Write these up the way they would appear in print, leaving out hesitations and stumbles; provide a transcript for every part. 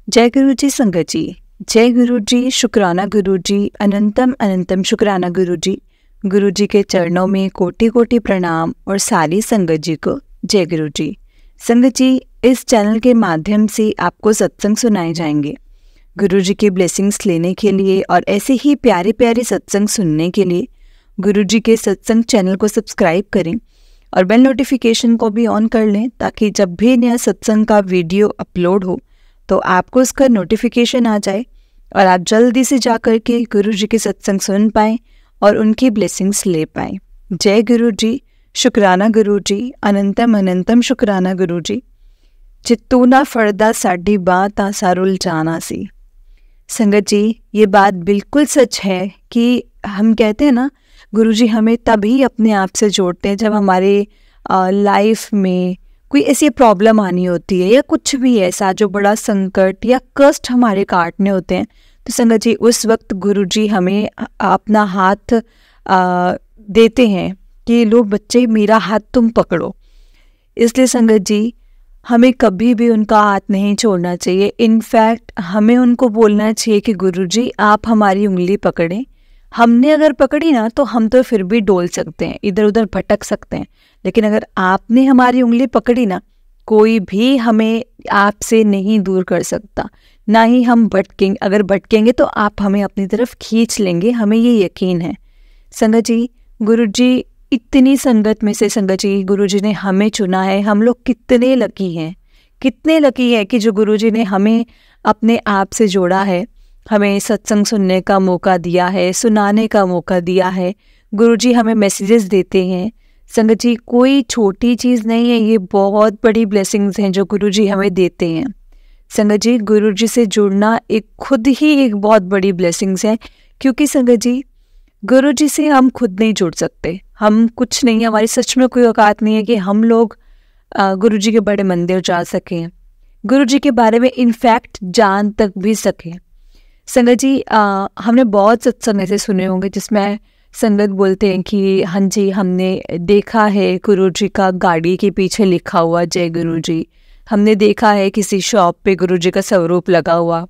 जय गुरु जी संगत जी। जय गुरु जी, शुक्राना गुरु जी, अनंतम अनंतम शुक्राना गुरु जी। गुरु जी के चरणों में कोटि कोटि प्रणाम और सारी संगत जी को जय गुरु जी। संगत जी, इस चैनल के माध्यम से आपको सत्संग सुनाए जाएंगे। गुरु जी के ब्लेसिंग्स लेने के लिए और ऐसे ही प्यारे प्यारे सत्संग सुनने के लिए गुरु जी के सत्संग चैनल को सब्सक्राइब करें और बेल नोटिफिकेशन को भी ऑन कर लें, ताकि जब भी नया सत्संग का वीडियो अपलोड हो तो आपको उसका नोटिफिकेशन आ जाए और आप जल्दी से जा कर के गुरु जी के सत्संग सुन पाएँ और उनकी ब्लेसिंग्स ले पाएँ। जय गुरु जी, शुक्राना गुरु जी, अनंतम अनंतम शुक्राना गुरु जी। चित्तू ना फड़दा साडी बात आसारुल जाना सी। संगत जी, ये बात बिल्कुल सच है कि हम कहते हैं ना, गुरु जी हमें तभी अपने आप से जोड़ते हैं जब हमारे लाइफ में कोई ऐसी प्रॉब्लम आनी होती है या कुछ भी ऐसा जो बड़ा संकट या कष्ट हमारे काटने होते हैं। तो संगत जी, उस वक्त गुरु जी हमें अपना हाथ देते हैं कि लो बच्चे, मेरा हाथ तुम पकड़ो। इसलिए संगत जी, हमें कभी भी उनका हाथ नहीं छोड़ना चाहिए। इनफैक्ट हमें उनको बोलना चाहिए कि गुरु जी आप हमारी उंगली पकड़ें। हमने अगर पकड़ी ना तो हम तो फिर भी डोल सकते हैं, इधर उधर भटक सकते हैं, लेकिन अगर आपने हमारी उंगली पकड़ी ना, कोई भी हमें आपसे नहीं दूर कर सकता, ना ही हम भटकेंगे। अगर भटकेंगे तो आप हमें अपनी तरफ खींच लेंगे, हमें ये यकीन है। संगत जी, गुरु जी इतनी संगत में से संगत जी गुरु जी ने हमें चुना है। हम लोग कितने लकी हैं, कितने लकी हैं कि जो गुरु जी ने हमें अपने आप से जोड़ा है, हमें सत्संग सुनने का मौका दिया है, सुनाने का मौका दिया है। गुरु जी हमें मैसेजेस देते हैं। संगत जी, कोई छोटी चीज़ नहीं है, ये बहुत बड़ी ब्लेसिंग्स हैं जो गुरु जी हमें देते हैं। संगत जी, गुरु जी से जुड़ना खुद ही एक बहुत बड़ी ब्लेसिंग्स है, क्योंकि संगत जी गुरु जी से हम खुद नहीं जुड़ सकते। हम कुछ नहीं, हमारी सच में कोई औकात नहीं है कि हम लोग गुरु जी के बड़े मंदिर जा सकें, गुरु जी के बारे में इनफैक्ट जान तक भी सकें। संगत जी, हमने बहुत सत्संग ऐसे सुने होंगे जिसमें संगत बोलते हैं कि हाँ जी, हमने देखा है गुरु जी का गाड़ी के पीछे लिखा हुआ जय गुरु जी, हमने देखा है किसी शॉप पे गुरु जी का स्वरूप लगा हुआ,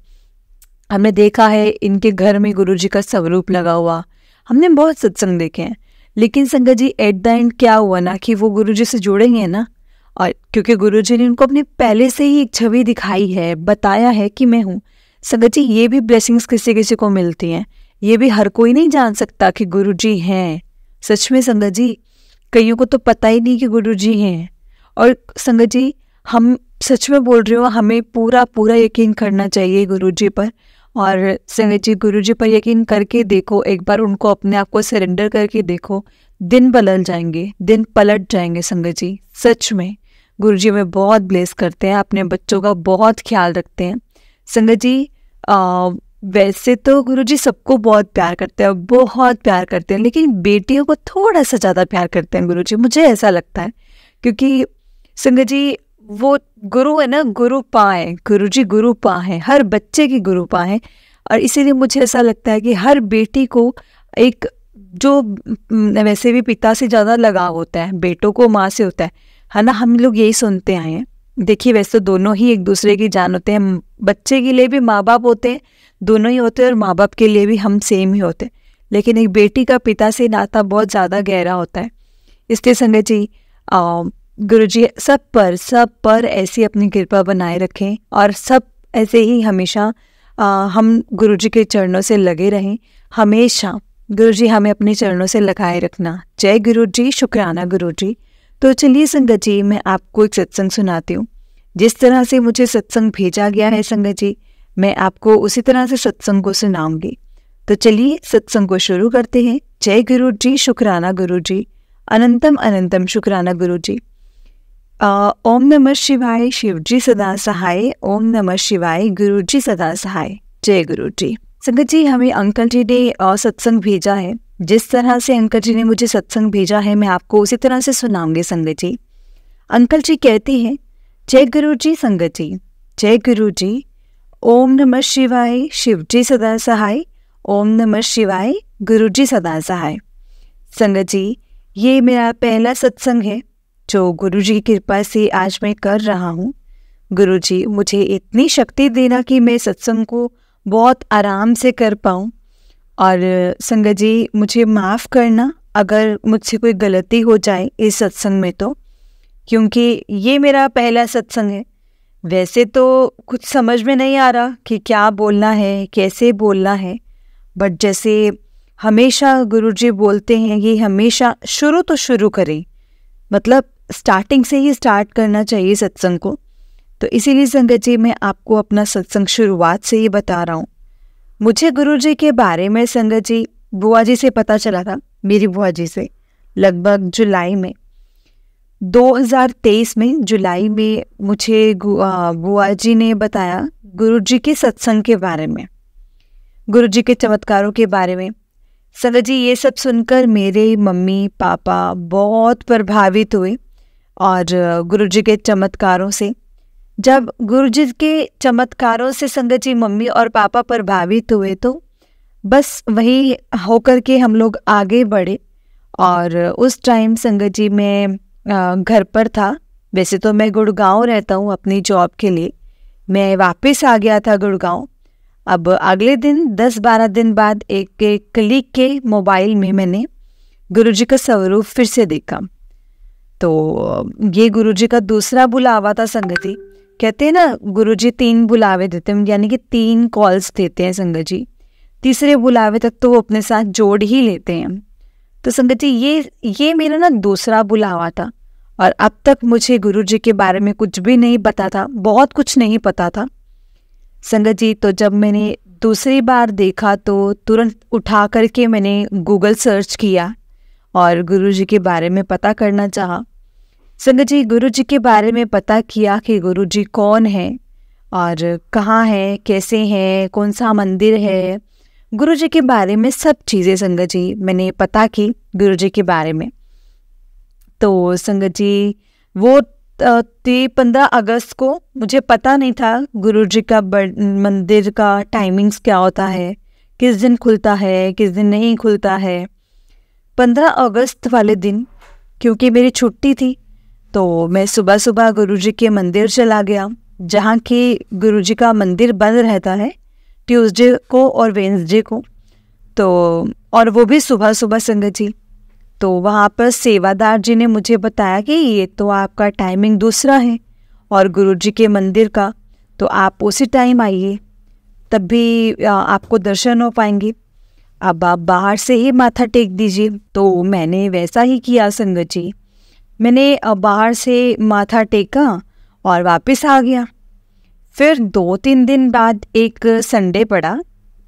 हमने देखा है इनके घर में गुरु जी का स्वरूप लगा हुआ। हमने बहुत सत्संग देखे हैं, लेकिन संगत जी एट द एंड क्या हुआ ना कि वो गुरु जी से जुड़ेंगे ना, और क्योंकि गुरु जी ने उनको अपने पहले से ही एक छवि दिखाई है, बताया है कि मैं हूँ। संगत जी, ये भी ब्लेसिंग्स किसी किसी को मिलती हैं, ये भी हर कोई नहीं जान सकता कि गुरु जी हैं। सच में संगत जी, कईयों को तो पता ही नहीं कि गुरु जी हैं। और संगत जी, हम सच में बोल रहे हो, हमें पूरा पूरा यकीन करना चाहिए गुरु जी पर। और संगत जी, गुरु जी पर यकीन करके देखो, एक बार उनको अपने आप को सरेंडर करके देखो, दिन बदल जाएंगे, दिन पलट जाएंगे। संगत जी, सच में गुरु जी हमें बहुत ब्लेस करते हैं, अपने बच्चों का बहुत ख्याल रखते हैं। संगत जी, वैसे तो गुरु जी सबको बहुत प्यार करते हैं, बहुत प्यार करते हैं, लेकिन बेटियों को थोड़ा सा ज़्यादा प्यार करते हैं गुरु जी, मुझे ऐसा लगता है। क्योंकि संगत जी, वो गुरु है ना, गुरु पा है, गुरु जी गुरु पा है, हर बच्चे की गुरु पा है। और इसीलिए मुझे ऐसा लगता है कि हर बेटी को एक जो वैसे भी पिता से ज़्यादा लगाव होता है, बेटों को माँ से होता है ना। हम लोग यही सुनते आए हैं। देखिए, वैसे तो दोनों ही एक दूसरे की जान होते हैं, बच्चे के लिए भी माँ बाप होते हैं, दोनों ही होते हैं, और माँ बाप के लिए भी हम सेम ही होते हैं, लेकिन एक बेटी का पिता से नाता बहुत ज़्यादा गहरा होता है। इसलिए संगत जी, गुरु जी सब पर ऐसी अपनी कृपा बनाए रखें और सब ऐसे ही हमेशा हम गुरु जी के चरणों से लगे रहें। हमेशा गुरु जी हमें अपने चरणों से लगाए रखना। जय गुरु जी, शुक्राना गुरु जी। तो चलिए संगत जी, मैं आपको एक सत्संग सुनाती हूँ। जिस तरह से मुझे सत्संग भेजा गया है संगत जी, मैं आपको उसी तरह से सत्संग को सुनाऊंगी। तो चलिए सत्संग को शुरू करते हैं। जय गुरु जी, शुक्राना गुरु जी, अनंतम अनंतम शुक्राना गुरु जी। ओम नमः शिवाय, शिव जी सदा सहाय। ओम नमः शिवाय, गुरु जी सदा सहाय। जय गुरु जी। संगत जी, हमें अंकल जी ने सत्संग भेजा है। जिस तरह से अंकल जी ने मुझे सत्संग भेजा है, मैं आपको उसी तरह से सुनाऊंगी संगत जी। अंकल जी कहते हैं, जय गुरु जी संगत जी, जय गुरु जी। ओम नमः शिवाय, शिव जी सदा सहाय। ओम नमः शिवाय, गुरु जी सदा सहाय। संगत जी, ये मेरा पहला सत्संग है जो गुरु जी की कृपा से आज मैं कर रहा हूँ। गुरुजी मुझे इतनी शक्ति देना कि मैं सत्संग को बहुत आराम से कर पाऊँ। और संगत जी मुझे माफ़ करना अगर मुझसे कोई गलती हो जाए इस सत्संग में, तो क्योंकि ये मेरा पहला सत्संग है। वैसे तो कुछ समझ में नहीं आ रहा कि क्या बोलना है, कैसे बोलना है, बट जैसे हमेशा गुरुजी बोलते हैं कि हमेशा शुरू तो शुरू करें, मतलब स्टार्टिंग से ही स्टार्ट करना चाहिए सत्संग को। तो इसीलिए संगत जी मैं आपको अपना सत्संग शुरुआत से ही बता रहा हूँ। मुझे गुरुजी के बारे में संगत जी बुआ जी से पता चला था, मेरी बुआ जी से, लगभग जुलाई में 2023 में जुलाई में मुझे बुआ जी ने बताया गुरुजी के सत्संग के बारे में, गुरुजी के चमत्कारों के बारे में। संगत जी ये सब सुनकर मेरे मम्मी पापा बहुत प्रभावित हुए और गुरुजी के चमत्कारों से। जब गुरुजी के चमत्कारों से संगत जी मम्मी और पापा प्रभावित हुए तो बस वही होकर के हम लोग आगे बढ़े। और उस टाइम संगत जी मैं घर पर था। वैसे तो मैं गुड़गांव रहता हूँ अपनी जॉब के लिए, मैं वापस आ गया था गुड़गांव। अब अगले दिन 10-12 दिन बाद एक कलीग के मोबाइल में मैंने गुरुजी का स्वरूप फिर से देखा। तो ये गुरुजी का दूसरा बुलावा था संगत जी। कहते हैं ना गुरुजी 3 बुलावे देते हैं, यानी कि 3 कॉल्स देते हैं संगत जी। तीसरे बुलावे तक तो वो अपने साथ जोड़ ही लेते हैं। तो संगत जी ये मेरा ना दूसरा बुलावा था और अब तक मुझे गुरुजी के बारे में कुछ भी नहीं पता था, बहुत कुछ नहीं पता था संगत जी। तो जब मैंने दूसरी बार देखा तो तुरंत उठा करके मैंने गूगल सर्च किया और गुरुजी के बारे में पता करना चाहा। संगत जी गुरुजी के बारे में पता किया कि गुरुजी कौन है और कहाँ है, कैसे हैं, कौन सा मंदिर है, गुरुजी के बारे में सब चीज़ें संगत जी मैंने पता की गुरुजी के बारे में। तो संगत जी वो 15 अगस्त को मुझे पता नहीं था गुरुजी का मंदिर का टाइमिंग्स क्या होता है, किस दिन खुलता है, किस दिन नहीं खुलता है। 15 अगस्त वाले दिन क्योंकि मेरी छुट्टी थी तो मैं सुबह सुबह गुरुजी के मंदिर चला गया, जहाँ की गुरुजी का मंदिर बंद रहता है ट्यूसडे को और वेडनेसडे को। तो और वो भी सुबह सुबह संगत जी। तो वहाँ पर सेवादार जी ने मुझे बताया कि ये तो आपका टाइमिंग दूसरा है और गुरुजी के मंदिर का, तो आप उसी टाइम आइए तब भी आपको दर्शन हो पाएंगे। अब आप बाहर से ही माथा टेक दीजिए। तो मैंने वैसा ही किया संगत जी। मैंने बाहर से माथा टेका और वापस आ गया। फिर 2-3 दिन बाद एक संडे पड़ा,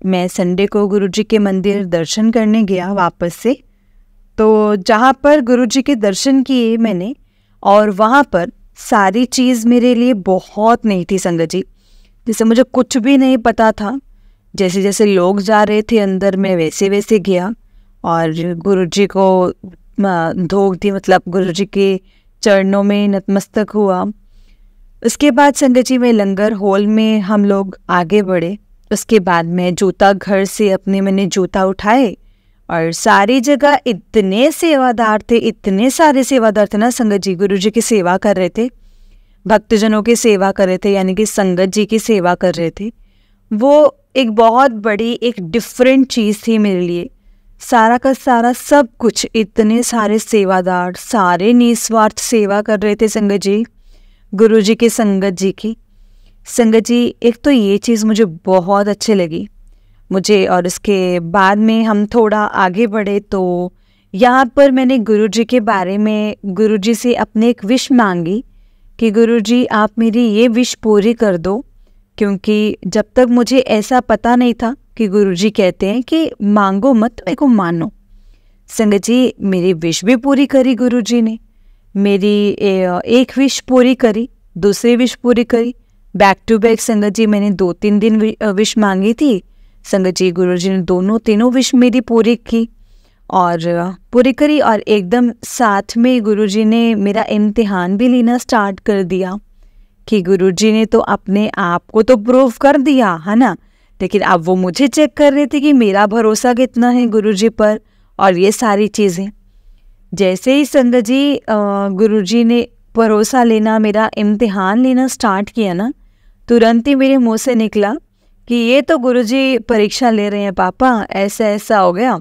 मैं संडे को गुरुजी के मंदिर दर्शन करने गया वापस से। तो जहाँ पर गुरुजी के दर्शन किए मैंने, और वहाँ पर सारी चीज़ मेरे लिए बहुत नई थी संगत जी। जैसे मुझे कुछ भी नहीं पता था, जैसे जैसे लोग जा रहे थे अंदर मैं वैसे वैसे गया और गुरुजी को धोख दी, मतलब गुरुजी के चरणों में नतमस्तक हुआ। उसके बाद संगत जी में लंगर हॉल में हम लोग आगे बढ़े। उसके बाद मैं जूता घर से मैंने जूता उठाए और सारी जगह इतने सेवादार थे, इतने सारे सेवादार थे ना संगत जी, गुरुजी की सेवा कर रहे थे, भक्तजनों की सेवा कर रहे थे, यानी कि संगत जी की सेवा कर रहे थे। वो एक बहुत बड़ी एक डिफरेंट चीज़ थी मेरे लिए। सारा का सारा सब कुछ, इतने सारे सेवादार, सारे निस्वार्थ सेवा कर रहे थे संगत जी, गुरुजी के संगत जी की। संगत जी एक तो ये चीज़ मुझे बहुत अच्छी लगी मुझे। और उसके बाद में हम थोड़ा आगे बढ़े तो यहाँ पर मैंने गुरुजी के बारे में गुरुजी से अपने एक विश मांगी कि गुरुजी आप मेरी ये विश पूरी कर दो, क्योंकि जब तक मुझे ऐसा पता नहीं था कि गुरुजी कहते हैं कि मांगो मत, मेरे को मानो। संगत जी मेरी विश भी पूरी करी गुरुजी ने, मेरी एक विश पूरी करी, दूसरी विश पूरी करी, बैक टू बैक संगत जी मैंने 2-3 दिन विश मांगी थी। संगत जी गुरुजी ने तीनों विश मेरी पूरी की और पूरी करी। और एकदम साथ में गुरुजी ने मेरा इम्तिहान भी लेना स्टार्ट कर दिया कि गुरुजी ने तो अपने आप को तो प्रूव कर दिया है ना, लेकिन अब वो मुझे चेक कर रहे थे कि मेरा भरोसा कितना है गुरुजी पर। और ये सारी चीज़ें जैसे ही संगत जी गुरुजी ने भरोसा लेना, मेरा इम्तिहान लेना स्टार्ट किया ना, तुरंत ही मेरे मुंह से निकला कि ये तो गुरुजी परीक्षा ले रहे हैं पापा, ऐसा ऐसा हो गया।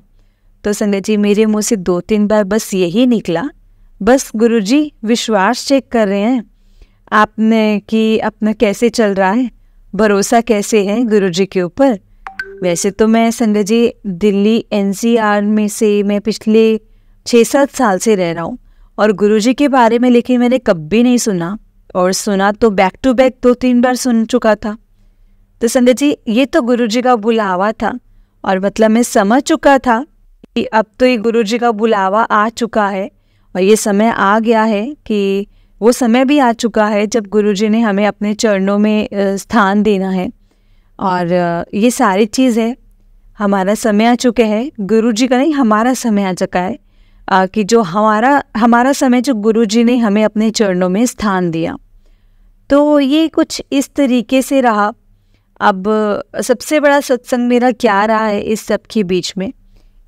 तो संगत जी मेरे मुंह से 2-3 बार बस यही निकला, बस गुरुजी विश्वास चेक कर रहे हैं आपने कि अपना कैसे चल रहा है, भरोसा कैसे है गुरुजी के ऊपर। वैसे तो मैं संगत जी दिल्ली NCR में से मैं पिछले 6-7 साल से रह रहा हूँ और गुरुजी के बारे में लेकिन मैंने कभी नहीं सुना, और सुना तो बैक टू बैक 2-3 बार सुन चुका था। तो संगत जी ये तो गुरुजी का बुलावा था, और मतलब मैं समझ चुका था कि अब तो ये गुरुजी का बुलावा आ चुका है और ये समय आ गया है कि वो समय भी आ चुका है जब गुरुजी ने हमें अपने चरणों में स्थान देना है। और ये सारी चीज़ें हमारा समय आ चुके हैं, गुरुजी का नहीं हमारा समय आ चुका है कि जो हमारा समय जो गुरुजी ने हमें अपने चरणों में स्थान दिया। तो ये कुछ इस तरीके से रहा। अब सबसे बड़ा सत्संग मेरा क्या रहा है इस सब के बीच में,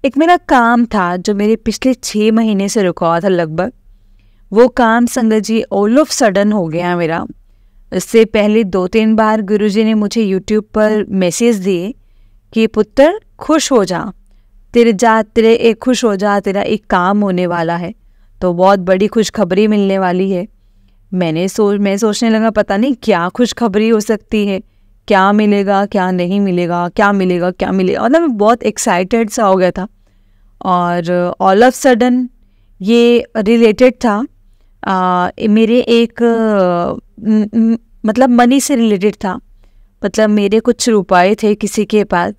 एक मेरा काम था जो मेरे पिछले 6 महीने से रुका हुआ था लगभग, वो काम संगत जी ऑल ऑफ सडन हो गया मेरा। इससे पहले 2-3 बार गुरुजी ने मुझे यूट्यूब पर मैसेज दिए कि पुत्र खुश हो जा, खुश हो जा, तेरा एक काम होने वाला है, तो बहुत बड़ी खुशखबरी मिलने वाली है। मैं सोचने लगा पता नहीं क्या खुशखबरी हो सकती है, क्या मिलेगा क्या नहीं मिलेगा, क्या मिलेगा क्या मिलेगा, मतलब मैं बहुत एक्साइटेड सा हो गया था। और ऑल ऑफ सडन ये रिलेटेड था मेरे एक मतलब मनी से रिलेटेड था। मतलब मेरे कुछ रुपए थे किसी के पास,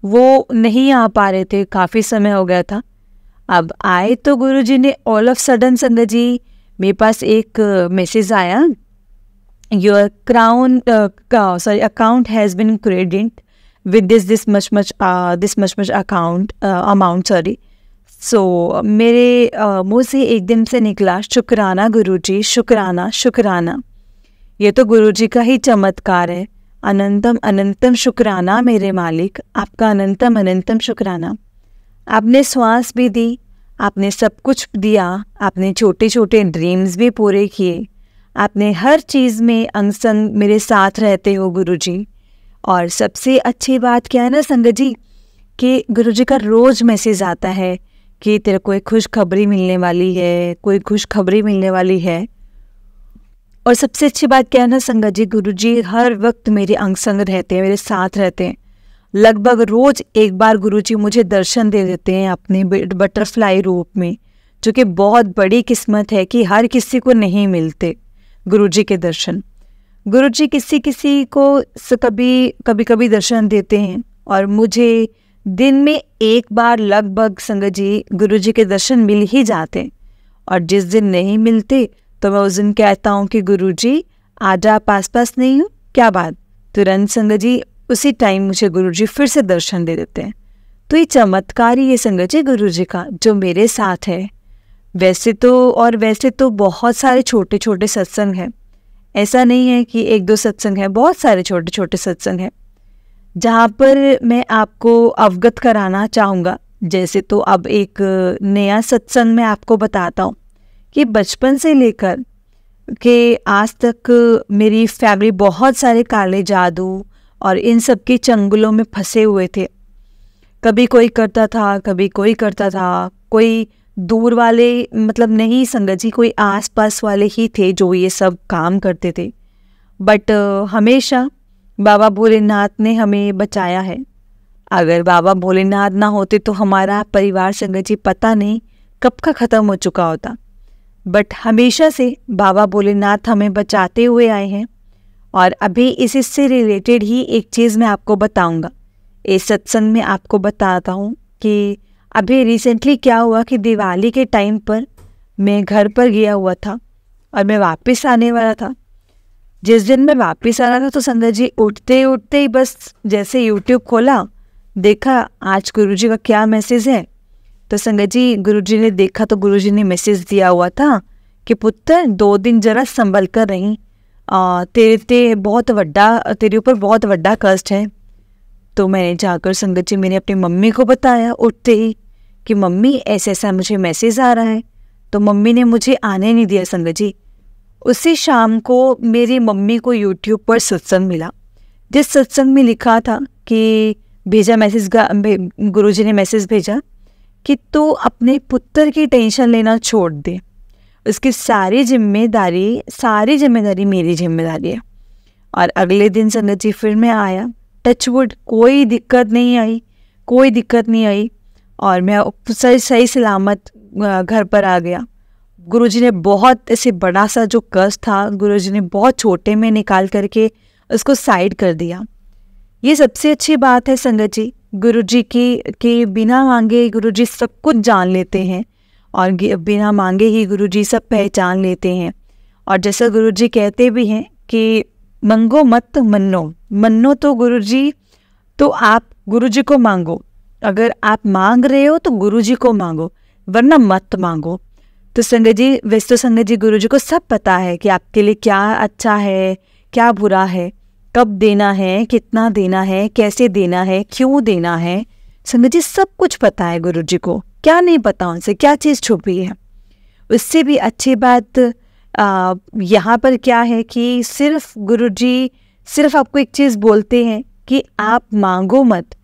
वो नहीं आ पा रहे थे, काफ़ी समय हो गया था। अब आए तो गुरुजी ने ऑल ऑफ सडन संगत जी मेरे पास एक मैसेज आया, your account has been credited with this much amount sorry. So मेरे मुंह से एकदम से निकला शुक्राना गुरुजी, शुक्राना शुक्राना। ये तो गुरुजी का ही चमत्कार है। अनंतम अनंतम शुक्राना मेरे मालिक, आपका अनंतम अनंतम शुक्राना। आपने श्वास भी दी, आपने सब कुछ दिया, आपने छोटे छोटे ड्रीम्स भी पूरे किए, आपने हर चीज़ में अंग संग मेरे साथ रहते हो गुरुजी। और सबसे अच्छी बात क्या है ना संगत जी कि गुरुजी का रोज़ मैसेज आता है कि तेरे को एक खुशखबरी मिलने वाली है, कोई खुशखबरी मिलने वाली है। और सबसे अच्छी बात क्या है ना संगत जी, गुरुजी हर वक्त मेरे अंग संग रहते हैं, मेरे साथ रहते हैं। लगभग रोज़ एक बार गुरुजी मुझे दर्शन दे देते हैं अपने बटरफ्लाई रूप में, जो कि बहुत बड़ी किस्मत है कि हर किसी को नहीं मिलते गुरुजी के दर्शन। गुरुजी किसी किसी को कभी दर्शन देते हैं, और मुझे दिन में एक बार लगभग संगत जी गुरुजी के दर्शन मिल ही जाते हैं। और जिस दिन नहीं मिलते तो मैं उस दिन कहता हूँ कि गुरुजी आज आप पास नहीं हो, क्या बात, तुरंत संगत जी उसी टाइम मुझे गुरुजी फिर से दर्शन दे देते हैं। तो ये चमत्कार ही है संगत जी गुरुजी का जो मेरे साथ है। वैसे तो बहुत सारे छोटे छोटे सत्संग हैं, ऐसा नहीं है कि 1-2 सत्संग हैं, बहुत सारे छोटे छोटे सत्संग हैं जहाँ पर मैं आपको अवगत कराना चाहूँगा। जैसे तो अब एक नया सत्संग मैं आपको बताता हूँ कि बचपन से लेकर के आज तक मेरी फैमिली बहुत सारे काले जादू और इन सब के चंगुलों में फंसे हुए थे। कभी कोई करता था, कभी कोई करता था, कोई दूर वाले मतलब नहीं संगत जी, कोई आसपास वाले ही थे जो ये सब काम करते थे। बट हमेशा बाबा भोलेनाथ ने हमें बचाया है। अगर बाबा भोलेनाथ ना होते तो हमारा परिवार संगत जी पता नहीं कब का ख़त्म हो चुका होता। बट हमेशा से बाबा भोलेनाथ हमें बचाते हुए आए हैं। और अभी इससे रिलेटेड ही एक चीज़ मैं आपको बताऊंगा, इस सत्संग में आपको बताता हूँ कि अभी रिसेंटली क्या हुआ कि दिवाली के टाइम पर मैं घर पर गया हुआ था और मैं वापस आने वाला था। जिस दिन मैं वापस आ रहा था तो संगत जी उठते उठते ही बस जैसे यूट्यूब खोला, देखा आज गुरुजी का क्या मैसेज है। तो संगत जी गुरुजी ने देखा तो गुरुजी ने मैसेज दिया हुआ था कि पुत्र 2 दिन जरा संभल कर रही, तेरे ऊपर बहुत बड़ा कष्ट है। तो मैंने जाकर संगत जी मैंने अपनी मम्मी को बताया उठते ही कि मम्मी ऐसा मुझे मैसेज आ रहा है। तो मम्मी ने मुझे आने नहीं दिया संगत जी, उसी शाम को मेरी मम्मी को यूट्यूब पर सत्संग मिला, जिस सत्संग में लिखा था कि गुरुजी ने मैसेज भेजा कि तू अपने पुत्र की टेंशन लेना छोड़ दे, उसकी सारी जिम्मेदारी मेरी जिम्मेदारी है। और अगले दिन संगत जी फिर मैं आया, टचवुड कोई दिक्कत नहीं आई और मैं सही सलामत घर पर आ गया। गुरुजी ने बहुत ऐसे बड़ा सा जो कष्ट था, गुरुजी ने बहुत छोटे में निकाल करके उसको साइड कर दिया। ये सबसे अच्छी बात है संगत जी, गुरुजी के बिना मांगे गुरुजी सब कुछ जान लेते हैं और बिना मांगे ही गुरुजी सब पहचान लेते हैं। और जैसा गुरुजी कहते भी हैं कि मंगो मत मन्नो तो गुरुजी, तो आप गुरुजी को मांगो, अगर आप मांग रहे हो तो गुरुजी को मांगो, वरना मत मांगो। तो संगत जी, वैसे तो संगत जी गुरुजी को सब पता है कि आपके लिए क्या अच्छा है, क्या बुरा है, कब देना है, कितना देना है, कैसे देना है, क्यों देना है। संगत जी सब कुछ पता है गुरुजी को, क्या नहीं पता उनसे, क्या चीज़ छुपी है। उससे भी अच्छी बात यहाँ पर क्या है कि सिर्फ गुरुजी सिर्फ आपको एक चीज़ बोलते हैं कि आप मांगो मत,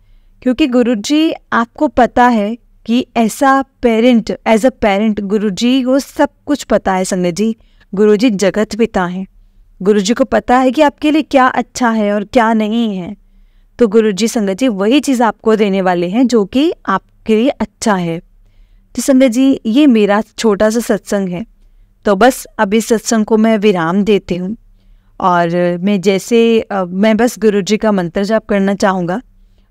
क्योंकि गुरुजी आपको पता है कि एज अ पेरेंट गुरुजी को सब कुछ पता है संगत जी। गुरुजी जगत पिता हैं, गुरुजी को पता है कि आपके लिए क्या अच्छा है और क्या नहीं है। तो गुरुजी संगत जी वही चीज़ आपको देने वाले हैं जो कि आपके लिए अच्छा है। तो संगत जी ये मेरा छोटा सा सत्संग है, तो बस अभी सत्संग को मैं विराम देती हूँ और मैं बस गुरुजी का मंत्र जाप करना चाहूँगा।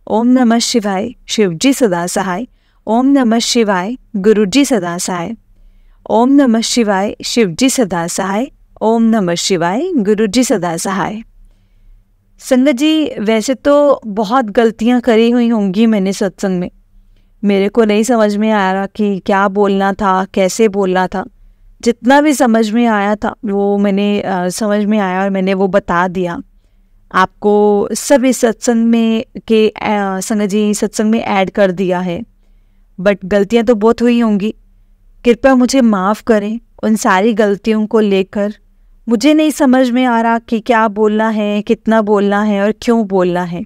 ओम नमः शिवाय, शिवजी सदा सहाय। ओम नमः शिवाय, गुरुजी सदा सहाय। ओम नमः शिवाय, शिवजी सदा सहाय। ओम नमः शिवाय, गुरुजी सदा सहाय। संगत जी वैसे तो बहुत गलतियाँ करी हुई होंगी मैंने सत्संग में, मेरे को नहीं समझ में आ रहा कि क्या बोलना था, कैसे बोलना था। जितना भी समझ में आया था वो मैंने समझ में आया और मैंने वो बता दिया आपको। सब इस सत्संग में संगत जी सत्संग में ऐड कर दिया है, बट गलतियां तो बहुत हुई होंगी। कृपया मुझे माफ़ करें उन सारी गलतियों को लेकर। मुझे नहीं समझ में आ रहा कि क्या बोलना है, कितना बोलना है और क्यों बोलना है।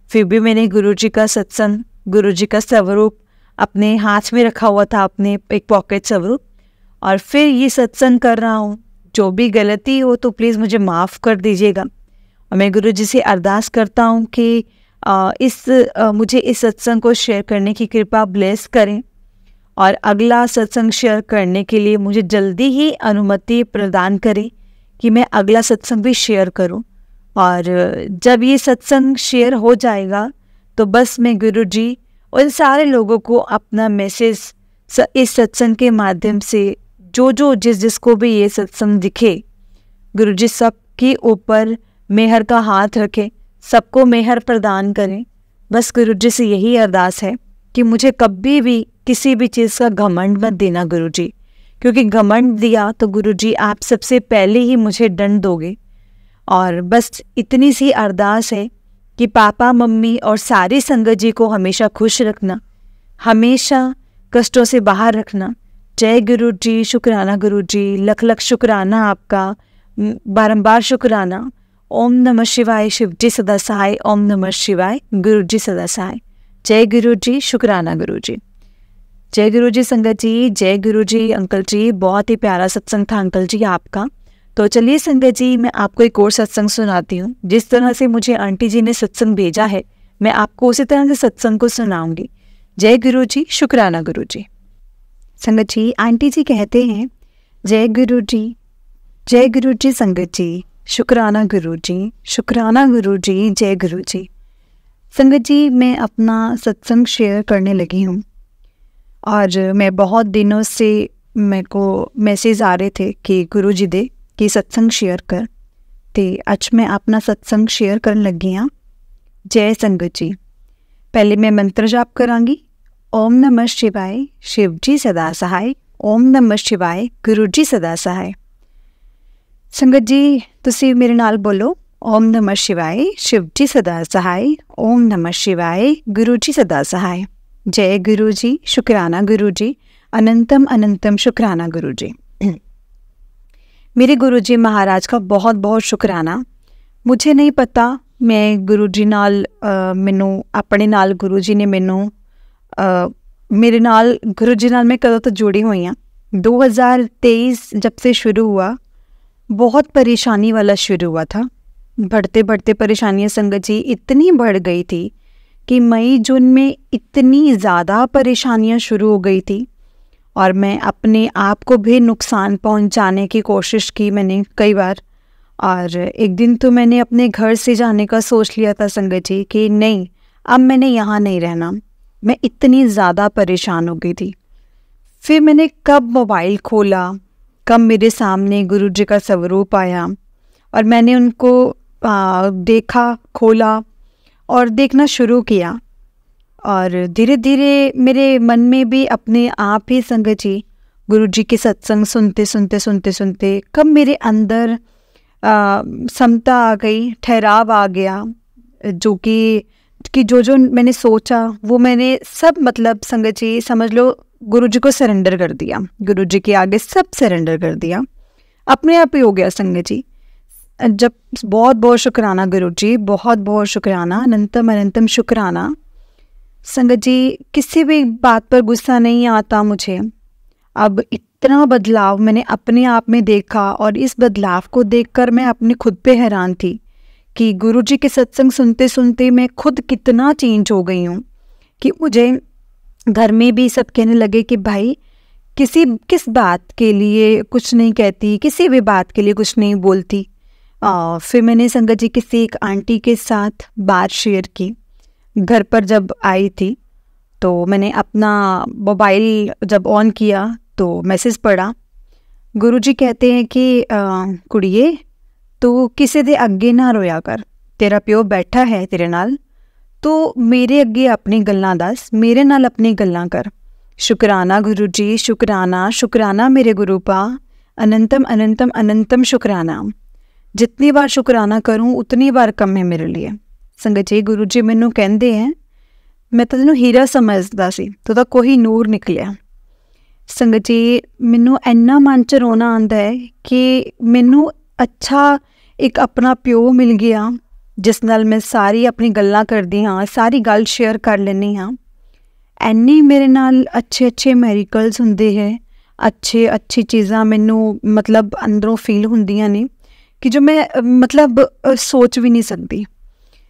फिर भी मैंने गुरुजी का सत्संग, गुरुजी का स्वरूप अपने हाथ में रखा हुआ था, अपने एक पॉकेट स्वरूप, और फिर ये सत्संग कर रहा हूँ। जो भी गलती हो तो प्लीज़ मुझे माफ़ कर दीजिएगा। और मैं गुरुजी से अरदास करता हूँ कि मुझे इस सत्संग को शेयर करने की कृपा ब्लेस करें और अगला सत्संग शेयर करने के लिए मुझे जल्दी ही अनुमति प्रदान करें कि मैं अगला सत्संग भी शेयर करूं। और जब ये सत्संग शेयर हो जाएगा तो बस मैं गुरुजी उन सारे लोगों को अपना मैसेज इस सत्संग के माध्यम से जिसको भी ये सत्संग दिखे, गुरुजी सबके ऊपर मेहर का हाथ रखे, सबको मेहर प्रदान करें। बस गुरुजी से यही अरदास है कि मुझे कभी भी किसी भी चीज़ का घमंड मत देना गुरुजी, क्योंकि घमंड दिया तो गुरुजी आप सबसे पहले ही मुझे दंड दोगे। और बस इतनी सी अरदास है कि पापा मम्मी और सारी संगत जी को हमेशा खुश रखना, हमेशा कष्टों से बाहर रखना। जय गुरुजी, शुक्राना गुरुजी, लख लख शुक्राना आपका, बारंबार शुक्राना। ओम नमः शिवाय, शिवजी सदा सहाय। ओम नमः शिवाय, गुरुजी सदा सहाय। जय गुरुजी, शुक्राना गुरुजी। जय गुरुजी संगत जी, जय गुरुजी अंकल जी। बहुत ही प्यारा सत्संग था अंकल जी आपका। तो चलिए संगत जी, मैं आपको एक और सत्संग सुनाती हूँ। जिस तरह से मुझे आंटी जी ने सत्संग भेजा है, मैं आपको उसी तरह से सत्संग को सुनाऊंगी। जय गुरुजी, शुक्राना गुरुजी। संगत जी, आंटी जी कहते हैं, जय गुरुजी संगत जी, शुक्राना गुरुजी, शुक्राना गुरुजी, जय गुरुजी। संगत जी, मैं अपना सत्संग शेयर करने लगी हूँ और मैं बहुत दिनों से मेरे को मैसेज आ रहे थे कि गुरुजी दे कि सत्संग शेयर कर, तो आज मैं अपना सत्संग शेयर करने लगी हाँ। जय संगत जी। पहले मैं मंत्र जाप करांगी। ओम नमः शिवाय, शिवजी सदा सहाय। ओम नमः शिवाय, गुरुजी सदा सहाय। संगत जी तुसी मेरे नाल बोलो, ओम नमः शिवाय, शिवजी सदा सहाय। ओम नमः शिवाय, गुरुजी सदा सहाय। जय गुरुजी, शुक्राना गुरुजी, अनंतम अनंतम शुक्राना गुरुजी। मेरे गुरुजी महाराज का बहुत बहुत शुकराना। मुझे नहीं पता मैं गुरुजी नाल मैनू अपने नाल गुरुजी ने मैनू मेरे नाल गुरुजी नाल मैं कदों तो जुड़ी हुई हाँ। 2023 जब से शुरू हुआ, बहुत परेशानी वाला शुरू हुआ था। बढ़ते बढ़ते परेशानियाँ संगत जी इतनी बढ़ गई थी कि मई जून में इतनी ज़्यादा परेशानियाँ शुरू हो गई थी और मैं अपने आप को भी नुकसान पहुंचाने की कोशिश की मैंने कई बार। और एक दिन तो मैंने अपने घर से जाने का सोच लिया था संगत जी कि नहीं, अब मैंने यहाँ नहीं रहना। मैं इतनी ज़्यादा परेशान हो गई थी। फिर मैंने कब मोबाइल खोला, कब मेरे सामने गुरुजी का स्वरूप आया और मैंने उनको देखा, खोला और देखना शुरू किया। और धीरे धीरे मेरे मन में भी अपने आप ही संगत जी गुरुजी के सत्संग सुनते कब मेरे अंदर समता आ गई, ठहराव आ गया, जो कि जो मैंने सोचा वो मैंने सब मतलब संगत जी समझ लो गुरुजी को सरेंडर कर दिया। गुरुजी के आगे सब सरेंडर कर दिया, अपने आप ही हो गया संगत जी। जब बहुत बहुत शुक्राना गुरुजी, बहुत बहुत शुक्राना, अनंतम अनंतम शुक्राना संगत जी। किसी भी बात पर गुस्सा नहीं आता मुझे। अब इतना बदलाव मैंने अपने आप में देखा और इस बदलाव को देखकर मैं अपने खुद पे हैरान थी कि गुरुजी के सत्संग सुनते सुनते मैं खुद कितना चेंज हो गई हूँ कि मुझे घर में भी सब कहने लगे कि भाई किस बात के लिए कुछ नहीं कहती, किसी भी बात के लिए कुछ नहीं बोलती। फिर मैंने संगत जी किसी एक आंटी के साथ बात शेयर की। घर पर जब आई थी तो मैंने अपना मोबाइल जब ऑन किया तो मैसेज पढ़ा। गुरुजी कहते हैं कि कुड़िए तू किसी दे अगे ना रोया कर, तेरा प्यो बैठा है तेरे नाल, तो मेरे अगे अपनी गल्लां दस, मेरे नाल अपनी गल्लां कर। शुकराना गुरुजी, शुकराना शुकराना मेरे गुरु पा, अनंतम अनंतम अनंतम शुकराना। जितनी बार शुकराना करूं उतनी बार कम है मेरे लिए। संगत जी गुरुजी मैनू कहते हैं मैं तो तैनूं हीरा समझदा सी, तो दा कोई नूर निकलिया। संगत जी मैनू इन्ना मन च रोना आंदा है कि मैनू अच्छा एक अपना प्यो मिल गया जिस नाल मैं सारी अपनी गल्लां करदी हाँ, सारी गल शेयर कर लैनी हाँ। इन्नी मेरे नाल अच्छे अच्छे मैरिकल्स हुंदे है, अच्छी चीज़ां मैनू मतलब अंदरों फील हुंदियां ने कि जो मैं मतलब सोच भी नहीं सकती।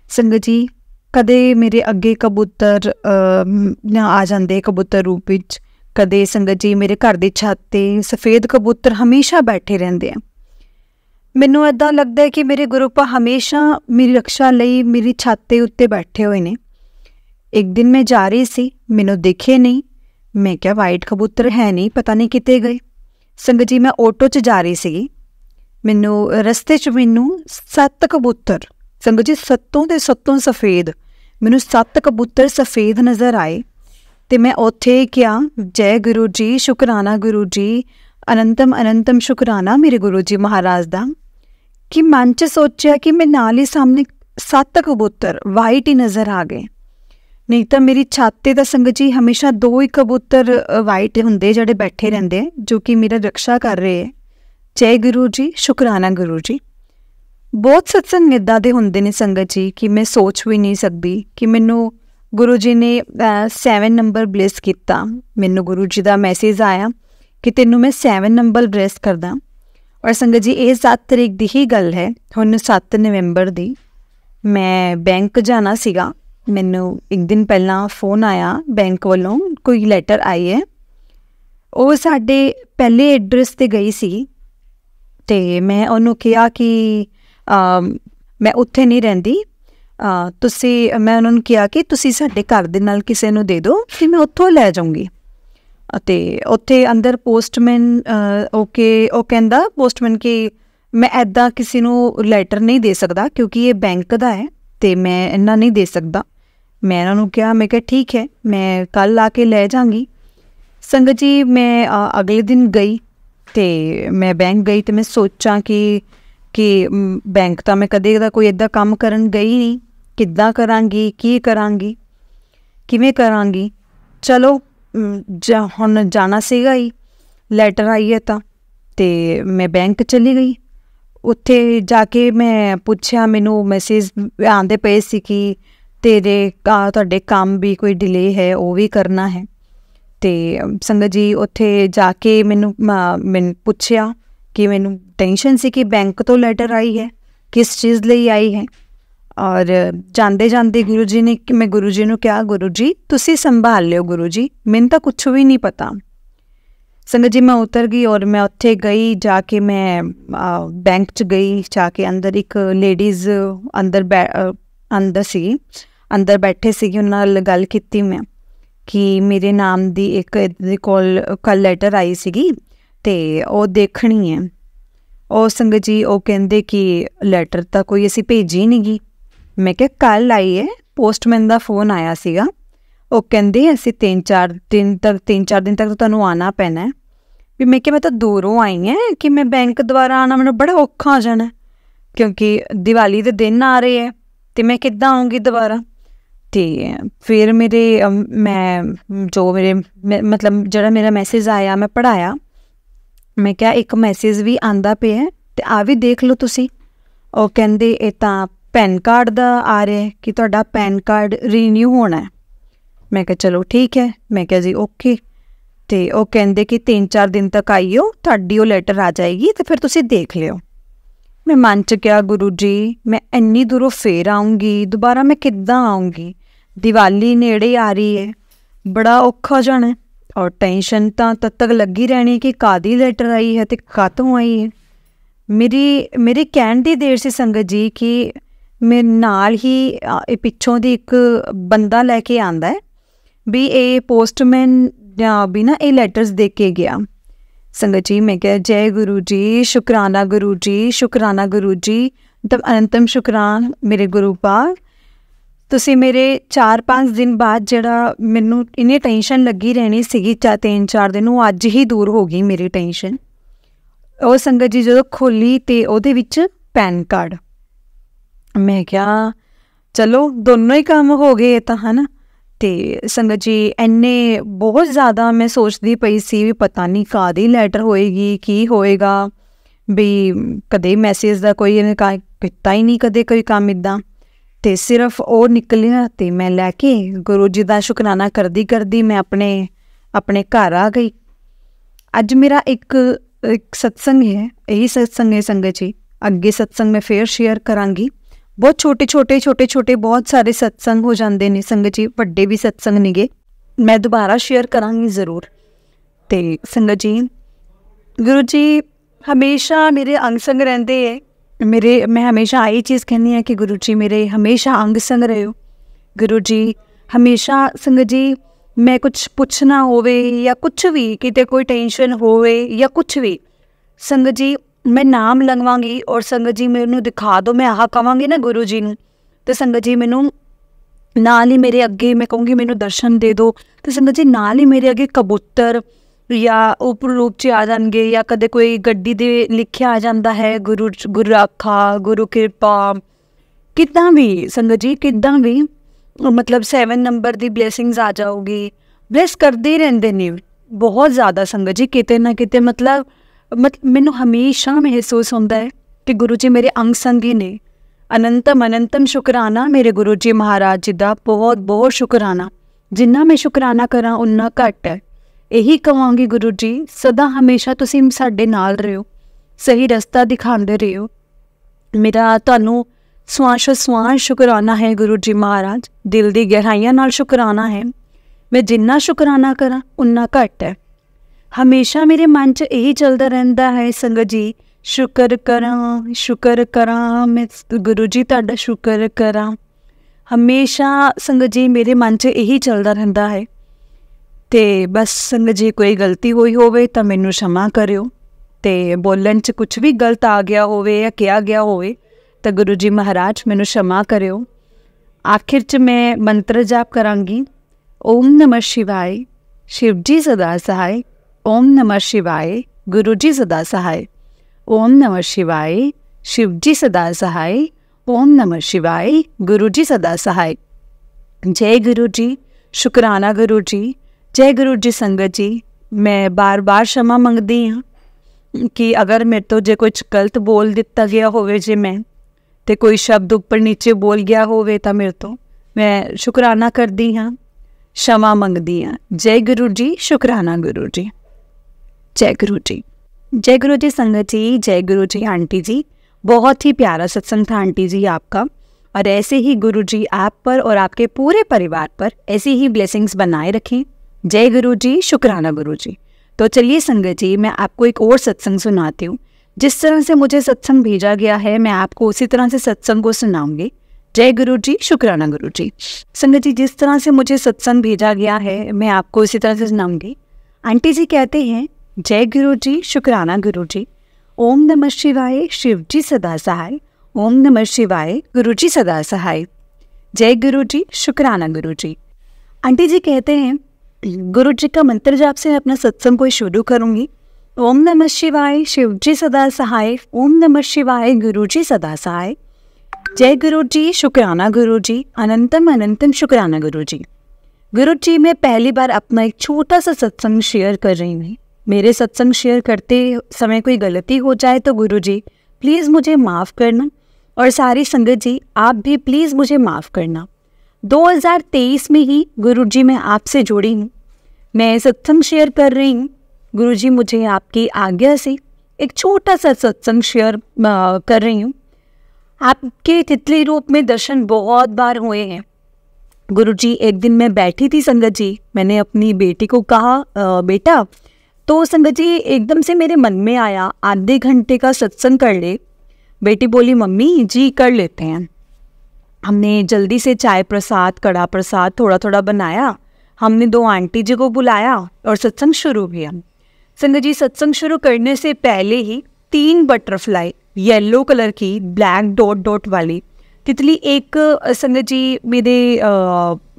संगत जी कदे मेरे अगे कबूतर आ जाते कबूतर रूप विच, कदे संगत जी मेरे घर की छत ते सफ़ेद कबूतर हमेशा बैठे रहंदे हैं। मैनू इदां लगता है कि मेरे गुरु पा हमेशा मेरी रक्षा लई मेरी छत के उत्ते बैठे हुए ने। एक दिन मैं जा रही सी, मैनू दिखे नहीं, मैं क्या वाइट कबूतर है नहीं, पता नहीं किते गए। संगत जी मैं ऑटो च जा रही सी, मैनू रस्ते च मैनू 7 कबूतर, संगत जी 7 ਦੇ 7 सफ़ेद, मैनू 7 कबूतर सफ़ेद नज़र आए। तो मैं उत्थे क्या जय गुरु जी, शुकराना गुरु जी, अनंतम अनंतम शुकराना मेरे गुरु जी महाराज दा कि मन च सोचा कि मैं नाल ही सामने 7 कबूतर वाइट ही नज़र आ गए। नहीं तो मेरी छाते दा संगत जी हमेशा 2 ही कबूतर वाइट हुंदे जिहड़े बैठे रहंदे जो कि मेरा रक्षा कर रहे है। जय गुरु जी, शुकराना गुरु जी। बहुत सत्संग इदां दे हुंदे ने संगत जी कि मैं सोच भी नहीं सकती कि मैनू गुरु जी ने 7 नंबर ब्लेस किया। मैनू गुरु जी का मैसेज आया कि तेनू मैं 7 नंबर ब्लेस करदा। और संगत जी ये 7 तरीक की ही गल है, हुण 7 नवंबर दी मैं बैंक जाना सीगा। मैनू एक दिन पहला फोन आया बैंक वालों, कोई लैटर आई है, वो साडे पहले एड्रैस ते गई सी। तो मैं उन्होंने कहा कि मैं उत्थे नहीं रहिंदी, मैं उन्होंने कहा कि तुसी साडे घर दे नाल किसी नूं दे दो कि मैं उत्थों लै जाऊँगी। तो उत्थे अंदर पोस्टमैन ओके वो कहंदा पोस्टमैन कि मैं ऐदा किसी नूं लैटर नहीं दे सकदा क्योंकि ये बैंक दा है तो मैं इन्ना नहीं दे सकदा। मैं उन्होंने कहा, मैं कहा ठीक है मैं कल आके लै जाऊँगी। संगत जी मैं अगले दिन गई तो मैं बैंक गई तो मैं सोचा कि बैंक तो मैं कदे दा कोई इदा काम करन गई नहीं, किद्दां करांगी, की करांगी, किवें करांगी। चलो हुण जाना सीगा ही, लैटर आई है तो ਤੇ ਮੈਂ ਬੈਂਕ ਚਲੀ ਗਈ। ਉੱਥੇ ਜਾ ਕੇ ਮੈਂ ਪੁੱਛਿਆ, ਮੈਨੂੰ ਮੈਸੇਜ ਆਉਂਦੇ ਪਏ ਸੀ ਕਿ ਤੁਹਾਡੇ ਕੰਮ ਵੀ ਕੋਈ ਡਿਲੇ ਹੈ, ਉਹ ਵੀ ਕਰਨਾ ਹੈ। ਤੇ ਸੰਗਤ ਜੀ ਉੱਥੇ ਜਾ ਕੇ ਮੈਨੂੰ ਪੁੱਛਿਆ ਕਿ ਮੈਨੂੰ ਟੈਂਸ਼ਨ ਸੀ ਕਿ ਬੈਂਕ ਤੋਂ ਲੈਟਰ ਆਈ ਹੈ, ਕਿਸ ਚੀਜ਼ ਲਈ ਆਈ ਹੈ। ਔਰ ਜਾਂਦੇ ਜਾਂਦੇ ਮੈਂ ਗੁਰੂ ਜੀ ਨੂੰ ਕਿਹਾ, ਗੁਰੂ ਜੀ ਤੁਸੀਂ ਸੰਭਾਲ ਲਿਓ ਗੁਰੂ ਜੀ, ਮੈਨੂੰ ਤਾਂ ਕੁਛ ਵੀ ਨਹੀਂ ਪਤਾ। ਸੰਗਤ ਜੀ ਮੈਂ ਉਤਰ ਗਈ ਔਰ ਮੈਂ ਉੱਥੇ ਗਈ। ਜਾ ਕੇ ਮੈਂ ਬੈਂਕ 'ਚ ਗਈ। ਜਾ ਕੇ ਅੰਦਰ ਇੱਕ ਲੇਡੀਜ਼ ਅੰਦਰ ਬੈਠੇ ਸੀਗੇ, ਉਹਨਾਂ ਨਾਲ ਗੱਲ ਕੀਤੀ ਮੈਂ ਕਿ ਮੇਰੇ ਨਾਮ ਦੀ ਇੱਕ ਇਹਦੇ ਕੋਲ ਕੱਲ੍ਹ ਲੈਟਰ ਆਈ ਸੀਗੀ ਅਤੇ ਉਹ ਦੇਖਣੀ ਹੈ। ਉਹ ਸੰਗਤ ਜੀ ਉਹ ਕਹਿੰਦੇ ਕਿ ਲੈਟਰ ਤਾਂ ਕੋਈ ਅਸੀਂ ਭੇਜੀ ਨਹੀਂ ਗੀ। ਮੈਂ ਕਿਹਾ ਕੱਲ੍ਹ ਆਈ ਹੈ, ਪੋਸਟਮੈਨ ਦਾ ਫੋਨ ਆਇਆ ਸੀਗਾ। ਉਹ ਕਹਿੰਦੇ ਅਸੀਂ 3-4 ਦਿਨ ਤੱਕ ਤੁਹਾਨੂੰ ਆਉਣਾ ਪੈਣਾ। ਵੀ ਮੈਂ ਕਿਹਾ ਮੈਂ ਤਾਂ ਦੂਰੋਂ ਆਈ ਹਾਂ ਕਿ ਮੈਂ ਬੈਂਕ ਦੁਆਰਾ ਆਉਣਾ ਮੈਨੂੰ ਬੜਾ ਔਖਾ ਹੋ ਜਾਣਾ, ਕਿਉਂਕਿ ਦੀਵਾਲੀ ਦੇ ਦਿਨ ਆ ਰਹੇ ਹੈ ਅਤੇ ਮੈਂ ਕਿੱਦਾਂ ਆਊਂਗੀ ਦੁਬਾਰਾ। ਅਤੇ ਫਿਰ ਜਿਹੜਾ ਮੇਰਾ ਮੈਸੇਜ ਆਇਆ ਮੈਂ ਪੜ੍ਹਾਇਆ। ਮੈਂ ਕਿਹਾ ਇੱਕ ਮੈਸੇਜ ਵੀ ਆਉਂਦਾ ਪਿਆ ਅਤੇ ਆ ਵੀ ਦੇਖ ਲਓ ਤੁਸੀਂ। ਉਹ ਕਹਿੰਦੇ ਇਹ ਤਾਂ ਪੈਨ ਕਾਰਡ ਦਾ ਆ ਰਿਹਾ ਕਿ ਤੁਹਾਡਾ ਪੈਨ ਕਾਰਡ ਰੀਨਿਊ ਹੋਣਾ। ਮੈਂ ਕਿਹਾ ਚਲੋ ਠੀਕ ਹੈ। ਮੈਂ ਕਿਹਾ ਜੀ ਓਕੇ। ਅਤੇ ਉਹ ਕਹਿੰਦੇ ਕਿ 3-4 ਦਿਨ ਤੱਕ ਆਈਓ, ਤੁਹਾਡੀ ਉਹ ਲੈਟਰ ਆ ਜਾਏਗੀ ਅਤੇ ਫਿਰ ਤੁਸੀਂ ਦੇਖ ਲਿਓ। ਮੈਂ ਮਨ 'ਚ ਕਿਹਾ ਗੁਰੂ ਜੀ ਮੈਂ ਇੰਨੀ ਦੂਰੋਂ ਫੇਰ ਆਊਂਗੀ, ਦੁਬਾਰਾ ਮੈਂ ਕਿੱਦਾਂ ਆਊਂਗੀ? ਦੀਵਾਲੀ ਨੇੜੇ ਆ ਰਹੀ ਹੈ, ਬੜਾ ਔਖਾ ਜਾਣਾ। ਔਰ ਟੈਨਸ਼ਨ ਤਾਂ ਤਦ ਤੱਕ ਲੱਗੀ ਰਹਿਣੀ ਕਿ ਕਾਹਦੀ ਲੈਟਰ ਆਈ ਹੈ ਅਤੇ ਕਾਹਤੋਂ ਆਈ ਹੈ। ਮੇਰੀ ਕਹਿਣ ਦੀ ਦੇਰ ਸੀ ਸੰਗਤ ਜੀ ਕਿ ਮੇਰੇ ਨਾਲ ਹੀ ਇਹ ਪਿੱਛੋਂ ਦੀ ਇੱਕ ਬੰਦਾ ਲੈ ਕੇ ਆਉਂਦਾ ਹੈ ਵੀ ਇਹ ਪੋਸਟਮੈਨ ਵੀ ਨਾ ਇਹ ਲੈਟਰਸ ਦੇ ਕੇ ਗਿਆ। ਸੰਗਤ ਜੀ ਮੈਂ ਕਿਹਾ ਜੈ ਗੁਰੂ ਜੀ, ਸ਼ੁਕਰਾਨਾ ਗੁਰੂ ਜੀ, ਸ਼ੁਕਰਾਨਾ ਗੁਰੂ ਜੀ, ਮਤਲਬ ਅਨੰਤਮ ਸ਼ੁਕਰਾਨ ਮੇਰੇ ਗੁਰੂ ਪਾਕ। ਤੁਸੀਂ ਮੇਰੇ 4-5 ਦਿਨ ਬਾਅਦ ਜਿਹੜਾ ਮੈਨੂੰ ਇੰਨੀ ਟੈਨਸ਼ਨ ਲੱਗੀ ਰਹਿਣੀ ਸੀਗੀ 3-4 ਦਿਨ, ਉਹ ਅੱਜ ਹੀ ਦੂਰ ਹੋ ਗਈ ਮੇਰੀ ਟੈਨਸ਼ਨ। ਉਹ ਸੰਗਤ ਜੀ ਜਦੋਂ ਖੋਲ੍ਹੀ ਅਤੇ ਉਹਦੇ ਵਿੱਚ ਪੈਨ ਕਾਰਡ। ਮੈਂ ਕਿਹਾ ਚਲੋ ਦੋਨੋਂ ਹੀ ਕੰਮ ਹੋ ਗਏ ਇਹ ਤਾਂ, ਹੈ ਨਾ। ਅਤੇ ਸੰਗਤ ਜੀ ਬਹੁਤ ਜ਼ਿਆਦਾ ਮੈਂ ਸੋਚਦੀ ਪਈ ਸੀ ਵੀ ਪਤਾ ਨਹੀਂ ਕਾਹਦੀ ਲੈਟਰ ਹੋਏਗੀ, ਕੀ ਹੋਏਗਾ। ਵੀ ਕਦੇ ਮੈਸੇਜ ਦਾ ਕੋਈ ਇਹਨੇ ਕੀਤਾ ਹੀ ਨਹੀਂ, ਕਦੇ ਕੋਈ ਕੰਮ ਇੱਦਾਂ। ਅਤੇ ਸਿਰਫ ਉਹ ਨਿਕਲਿਆ ਅਤੇ ਮੈਂ ਲੈ ਕੇ ਗੁਰੂ ਜੀ ਦਾ ਸ਼ੁਕਰਾਨਾ ਕਰਦੀ ਮੈਂ ਆਪਣੇ ਘਰ ਆ ਗਈ। ਅੱਜ ਮੇਰਾ ਇੱਕ ਸਤਸੰਗ ਹੈ, ਇਹੀ ਸਤਸੰਗ ਹੈ ਸੰਗਤ ਜੀ। ਅੱਗੇ ਸਤਸੰਗ ਮੈਂ ਫੇਰ ਸ਼ੇਅਰ ਕਰਾਂਗੀ। ਬਹੁਤ ਛੋਟੇ ਬਹੁਤ ਸਾਰੇ ਸਤਸੰਗ ਹੋ ਜਾਂਦੇ ਨੇ ਸੰਗਤ ਜੀ, ਵੱਡੇ ਵੀ ਸਤਸੰਗ ਨੇਗੇ, ਮੈਂ ਦੁਬਾਰਾ ਸ਼ੇਅਰ ਕਰਾਂਗੀ ਜ਼ਰੂਰ। ਅਤੇ ਸੰਗਤ ਜੀ ਗੁਰੂ ਜੀ ਹਮੇਸ਼ਾ ਮੇਰੇ ਅੰਗ ਸੰਗ ਰਹਿੰਦੇ ਹੈ। ਮੈਂ ਹਮੇਸ਼ਾ ਇਹੀ ਚੀਜ਼ ਕਹਿੰਦੀ ਹਾਂ ਕਿ ਗੁਰੂ ਜੀ ਮੇਰੇ ਹਮੇਸ਼ਾ ਅੰਗ ਸੰਗ ਰਹੋ। ਗੁਰੂ ਜੀ ਹਮੇਸ਼ਾ ਸੰਗਤ ਜੀ ਮੈਂ ਕੁਛ ਪੁੱਛਣਾ ਹੋਵੇ ਜਾਂ ਕੁਛ ਵੀ, ਕਿਤੇ ਕੋਈ ਟੈਨਸ਼ਨ ਹੋਵੇ ਜਾਂ ਕੁਛ ਵੀ, ਸੰਗਤ ਜੀ ਮੈਂ ਨਾਮ ਲਵਾਂਗੀ ਔਰ ਸੰਗਤ ਜੀ ਮੈਨੂੰ ਦਿਖਾ ਦਿਓ। ਮੈਂ ਆਹ ਕਹਾਂਗੀ ਨਾ ਗੁਰੂ ਜੀ ਨੂੰ, ਅਤੇ ਸੰਗਤ ਜੀ ਮੈਨੂੰ ਨਾਲ ਹੀ ਮੇਰੇ ਅੱਗੇ ਮੈਂ ਕਹੂੰਗੀ ਮੈਨੂੰ ਦਰਸ਼ਨ ਦੇ ਦਿਓ, ਅਤੇ ਸੰਗਤ ਜੀ ਨਾਲ ਹੀ ਮੇਰੇ ਅੱਗੇ ਕਬੂਤਰ ਜਾਂ ਉਪਰ ਰੂਪ 'ਚ ਆ ਜਾਣਗੇ, ਜਾਂ ਕਦੇ ਕੋਈ ਗੱਡੀ ਦੇ ਲਿਖਿਆ ਆ ਜਾਂਦਾ ਹੈ ਗੁਰੂ ਰਾਖਾ, ਗੁਰੂ ਕਿਰਪਾ, ਕਿੱਦਾਂ ਵੀ ਸੰਗਤ ਜੀ ਕਿੱਦਾਂ ਵੀ, ਮਤਲਬ 7 ਨੰਬਰ ਦੀ ਬਲੈਸਿੰਗਸ ਆ ਜਾਊਗੀ। ਬਲੈਸ ਕਰਦੇ ਹੀ ਰਹਿੰਦੇ ਨੇ ਬਹੁਤ ਜ਼ਿਆਦਾ ਸੰਗਤ ਜੀ, ਕਿਤੇ ਨਾ ਕਿਤੇ ਮਤਲਬ ਮੈਨੂੰ ਹਮੇਸ਼ਾ ਮਹਿਸੂਸ ਹੁੰਦਾ ਹੈ ਕਿ ਗੁਰੂ ਜੀ ਮੇਰੇ ਅੰਗ ਸੰਗੀ ਨੇ। ਅਨੰਤਮ ਸ਼ੁਕਰਾਨਾ ਮੇਰੇ ਗੁਰੂ ਜੀ ਮਹਾਰਾਜ ਜੀ ਦਾ, ਬਹੁਤ ਸ਼ੁਕਰਾਨਾ। ਜਿੰਨਾ ਮੈਂ ਸ਼ੁਕਰਾਨਾ ਕਰਾਂ ਉਨਾ ਘੱਟ ਹੈ। ਇਹੀ ਕਹਾਂਗੀ ਗੁਰੂ ਜੀ ਸਦਾ ਹਮੇਸ਼ਾ ਤੁਸੀਂ ਸਾਡੇ ਨਾਲ ਰਹੋ, ਸਹੀ ਰਸਤਾ ਦਿਖਾਉਂਦੇ ਰਹੋ। ਮੇਰਾ ਤੁਹਾਨੂੰ ਸਵਾਸ ਸ਼ੁਕਰਾਨਾ ਹੈ ਗੁਰੂ ਜੀ ਮਹਾਰਾਜ, ਦਿਲ ਦੀ ਗਹਿਰਾਈਆਂ ਨਾਲ ਸ਼ੁਕਰਾਨਾ ਹੈ। ਮੈਂ ਜਿੰਨਾ ਸ਼ੁਕਰਾਨਾ ਕਰਾਂ ਉਨਾ ਘੱਟ ਹੈ। ਹਮੇਸ਼ਾ ਮੇਰੇ ਮਨ 'ਚ ਇਹੀ ਚੱਲਦਾ ਰਹਿੰਦਾ ਹੈ ਸੰਗਤ ਜੀ, ਸ਼ੁਕਰ ਕਰਾਂ ਮੈਂ ਗੁਰੂ ਜੀ ਤੁਹਾਡਾ ਸ਼ੁਕਰ ਕਰਾਂ। ਹਮੇਸ਼ਾ ਸੰਗਤ ਜੀ ਮੇਰੇ ਮਨ 'ਚ ਇਹੀ ਚੱਲਦਾ ਰਹਿੰਦਾ ਹੈ। ਅਤੇ ਬਸ ਸੰਗਤ ਜੀ ਕੋਈ ਗਲਤੀ ਹੋਈ ਹੋਵੇ ਤਾਂ ਮੈਨੂੰ क्षमा ਕਰਿਓ, ਅਤੇ ਬੋਲਣ 'ਚ ਕੁਛ ਵੀ ਗਲਤ ਆ ਗਿਆ ਹੋਵੇ ਜਾਂ ਕਿਹਾ ਗਿਆ ਹੋਵੇ ਤਾਂ ਗੁਰੂ ਜੀ ਮਹਾਰਾਜ ਮੈਨੂੰ क्षमा ਕਰਿਓ। ਆਖਿਰ 'ਚ ਮੈਂ ਮੰਤਰ ਜਾਪ ਕਰਾਂਗੀ, ਓਮ ਨਮः ਸ਼ਿਵਾਏ, शिव जी सदा सहाय। ओम नमः शिवाय, गुरु जी सदा सहाय। ओम नमः शिवाय, शिव जी सदा सहाय। ओम नमः शिवाय, गुरु जी सदा सहाय। जय गुरु जी, शुकराना गुरु जी, जय गुरु जी। संगत जी मैं बार बार क्षमा मंगदी हाँ कि अगर मेरे तो जे कुछ गलत बोल दिता गया होवे जे मैं ते कोई शब्द ऊपर नीचे बोल गया होवे तो मेरे तो मैं शुकराना करदी हाँ, क्षमा मंगदी हाँ। जय गुरु जी, शुकराना गुरु जी। जय गुरु जी। जय गुरु जी संगत जी, जय गुरु जी आंटी जी। बहुत ही प्यारा सत्संग था आंटी जी आपका, और ऐसे ही गुरु जी आप पर और आपके पूरे परिवार पर ऐसी ही ब्लेसिंग्स बनाए रखें। जय गुरु जी, शुकराना गुरु जी। तो चलिए संगत जी, मैं आपको एक और सत्संग सुनाती हूँ। जिस तरह से मुझे सत्संग भेजा गया है मैं आपको उसी तरह से सत्संग को सुनाऊंगी। जय गुरु जी, शुकराना गुरु जी। संगत जी, जिस तरह से मुझे सत्संग भेजा गया है मैं आपको उसी तरह से सुनाऊंगी। आंटी जी कहते हैं, जय गुरु जी, शुकराना गुरु जी। ओम नमः शिवाय, शिव जी सदा सहाय। ओम नमः शिवाय, गुरु जी सदा सहाय। जय गुरु जी, शुकराना गुरु जी। आंटी जी कहते हैं, गुरु जी का मंत्र जाप से मैं अपना सत्संग को शुरू करूंगी। ओम नमः शिवाय, शिव जी सदा सहाय। ओम नमः शिवाय, गुरु जी सदा सहाय। जय गुरु जी, शुकराना गुरु जी। अनंतम अनंतम शुकराना गुरु जी। गुरु जी, मैं पहली बार अपना एक छोटा सा सत्संग शेयर कर रही हूँ। मेरे सत्संग शेयर करते समय कोई गलती हो जाए तो गुरु जी प्लीज़ मुझे माफ़ करना, और सारी संगत जी आप भी प्लीज़ मुझे माफ़ करना। 2023 में ही गुरु जी मैं आपसे जुड़ी हूँ, मैं सत्संग शेयर कर रही हूँ। गुरु जी, मुझे आपकी आज्ञा से एक छोटा सा सत्संग शेयर कर रही हूँ। आपके तितली रूप में दर्शन बहुत बार हुए हैं गुरु जी। एक दिन मैं बैठी थी संगत जी, मैंने अपनी बेटी को कहा बेटा, तो संगत जी एकदम से मेरे मन में आया आधे घंटे का सत्संग कर ले। बेटी बोली मम्मी जी कर लेते हैं। हमने जल्दी से चाय प्रसाद, कड़ा प्रसाद थोड़ा थोड़ा बनाया। हमने 2 आंटी जी को बुलाया और सत्संग शुरू किया। संगत जी, सत्संग शुरू करने से पहले ही 3 बटरफ्लाई येलो कलर की ब्लैक डॉट डॉट वाली तितली एक संगत जी मेरे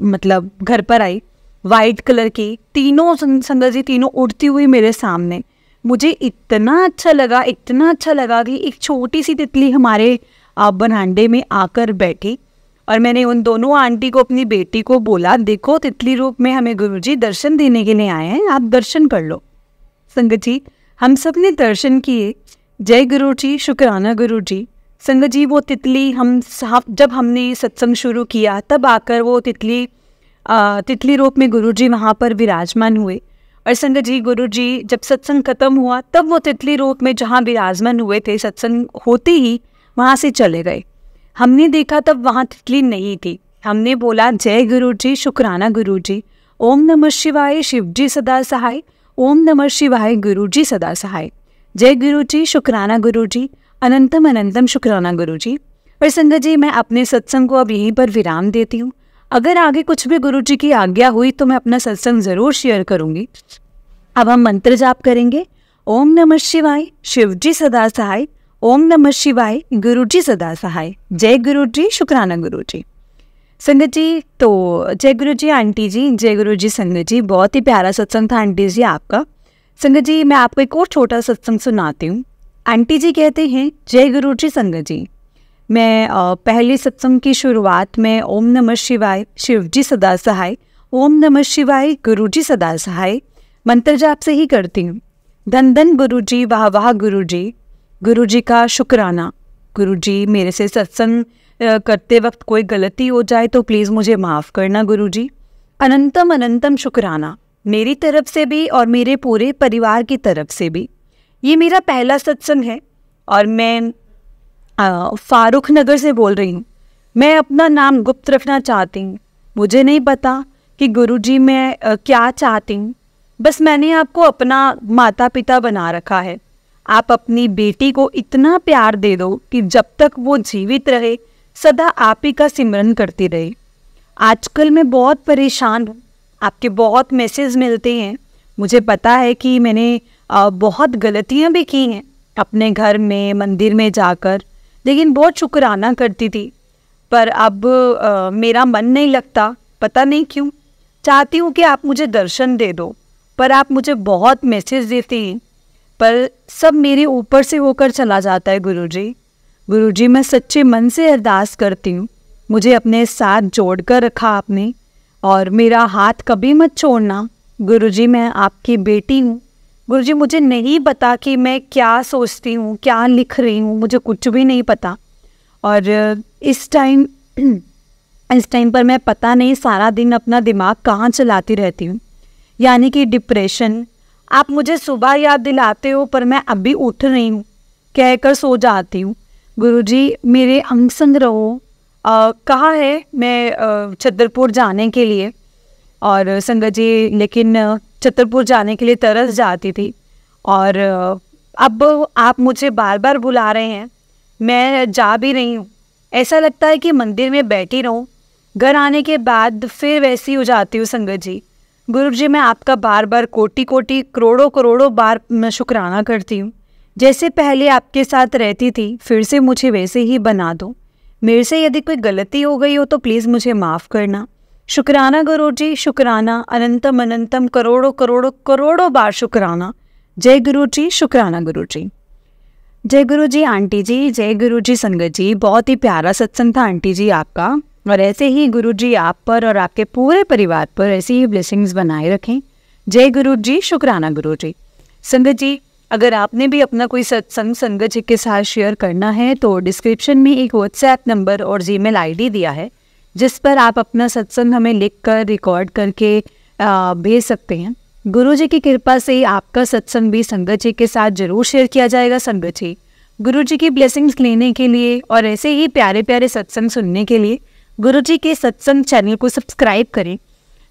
मतलब घर पर आई, वाइट कलर की। तीनों संगत जी तीनों उड़ती हुई मेरे सामने। मुझे इतना अच्छा लगा, इतना अच्छा लगा कि एक छोटी सी तितली हमारे बरामदे में आकर बैठी, और मैंने उन दोनों आंटी को, अपनी बेटी को बोला, देखो तितली रूप में हमें गुरुजी दर्शन देने के लिए आए हैं, आप दर्शन कर लो। संगत जी, हम सब ने दर्शन किए। जय गुरु जी, शुकराना गुरु जी। संगत जी, वो तितली जब हमने सत्संग शुरू किया तब आकर वो तितली रूप में गुरुजी वहाँ पर विराजमान हुए। और संगत जी, गुरुजी जब सत्संग खत्म हुआ तब वो तितली रूप में जहाँ विराजमान हुए थे, सत्संग होते ही वहाँ से चले गए। हमने देखा तब वहाँ तितली नहीं थी। हमने बोला जय गुरु जी, शुकराना गुरु जी। ओम नमः शिवाय, शिव जी सदा सहाय। ओम नमः शिवाय, गुरु जी सदा सहाय। जय गुरु जी, शुकराना गुरु जी। अनंतम अनंतम शुकराना गुरु जी। और संगत जी, मैं अपने सत्संग को अब यहीं पर विराम देती हूँ। अगर आगे कुछ भी गुरु जी की आज्ञा हुई तो मैं अपना सत्संग ज़रूर शेयर करूँगी। अब हम मंत्र जाप करेंगे। ओम नमः शिवाय, शिव जी सदा सहाय। ओम नमः शिवाय, गुरु जी सदा सहाय। जय गुरु जी, शुकराना गुरु जी। संगत जी, तो जय गुरु जी आंटी जी, जय गुरु जी संगत जी। बहुत ही प्यारा सत्संग था आंटी जी आपका। संगत जी, मैं आपको एक और छोटा सत्संग सुनाती हूँ। आंटी जी कहते हैं, जय गुरु जी संगत जी। मैं पहले सत्संग की शुरुआत में ओम नमः शिवाय, शिव जी सदा सहाय, ओम नमः शिवाय, गुरु जी सदा सहाय मंत्र जाप से ही करती हूँ। धन धन गुरु जी, वाह वाह गुरु जी का शुक्राना। गुरु जी, मेरे से सत्संग करते वक्त कोई गलती हो जाए तो प्लीज़ मुझे माफ़ करना गुरु जी। अनंतम अनंतम शुक्राना मेरी तरफ से भी और मेरे पूरे परिवार की तरफ से भी। ये मेरा पहला सत्संग है और मैं फारूक नगर से बोल रही हूँ। मैं अपना नाम गुप्त रखना चाहती हूँ। मुझे नहीं पता कि गुरुजी मैं क्या चाहती हूँ, बस मैंने आपको अपना माता पिता बना रखा है। आप अपनी बेटी को इतना प्यार दे दो कि जब तक वो जीवित रहे सदा आप ही का सिमरन करती रहे। आजकल मैं बहुत परेशान हूँ, आपके बहुत मैसेज मिलते हैं। मुझे पता है कि मैंने बहुत गलतियाँ भी की हैं अपने घर में, मंदिर में जाकर, लेकिन बहुत शुक्राना करती थी। पर अब मेरा मन नहीं लगता, पता नहीं क्यों। चाहती हूँ कि आप मुझे दर्शन दे दो, पर आप मुझे बहुत मैसेज देती हैं, पर सब मेरे ऊपर से होकर चला जाता है गुरुजी। गुरुजी, मैं सच्चे मन से अरदास करती हूँ, मुझे अपने साथ जोड़कर रखा आपने और मेरा हाथ कभी मत छोड़ना। गुरुजी, मैं आपकी बेटी हूँ, गुरुजी मुझे नहीं पता कि मैं क्या सोचती हूँ, क्या लिख रही हूँ, मुझे कुछ भी नहीं पता। और इस टाइम पर मैं पता नहीं सारा दिन अपना दिमाग कहाँ चलाती रहती हूँ, यानी कि डिप्रेशन। आप मुझे सुबह याद दिलाते हो पर मैं अभी उठ रही हूँ, कहकर सो जाती हूँ। गुरुजी मेरे अंग संग्रह कहाँ है? मैं छतरपुर जाने के लिए, और संगत जी लेकिन छतरपुर जाने के लिए तरस जाती थी, और अब आप मुझे बार बार बुला रहे हैं, मैं जा भी रही हूँ। ऐसा लगता है कि मंदिर में बैठी रहूँ, घर आने के बाद फिर वैसी हो जाती हूँ संगत जी। गुरुजी मैं आपका बार बार कोटि कोटि करोड़ों करोड़ों बार मैं शुक्राना करती हूँ। जैसे पहले आपके साथ रहती थी फिर से मुझे वैसे ही बना दो। मेरे से यदि कोई गलती हो गई हो तो प्लीज़ मुझे माफ़ करना। शुक्राना गुरुजी, शुक्राना, अनंतम अनंतम करोड़ों करोड़ों करोड़ों बार शुक्राना। जय गुरुजी, शुक्राना गुरुजी। जय गुरुजी आंटी जी, जय गुरुजी संगत जी। बहुत ही प्यारा सत्संग था आंटी जी आपका, और ऐसे ही गुरुजी आप पर और आपके पूरे परिवार पर ऐसी ही ब्लेसिंग्स बनाए रखें। जय गुरुजी, शुक्राना गुरुजी। संगत जी अगर आपने भी अपना कोई सत्संग संगत जी के साथ शेयर करना है तो डिस्क्रिप्शन में एक व्हाट्सएप नंबर और जीमेल आईडी दिया है, जिस पर आप अपना सत्संग हमें लिख कर रिकॉर्ड करके भेज सकते हैं। गुरुजी की कृपा से आपका सत्संग भी संगत जी के साथ जरूर शेयर किया जाएगा। संगत जी गुरुजी की ब्लेसिंग्स लेने के लिए और ऐसे ही प्यारे प्यारे सत्संग सुनने के लिए गुरुजी के सत्संग चैनल को सब्सक्राइब करें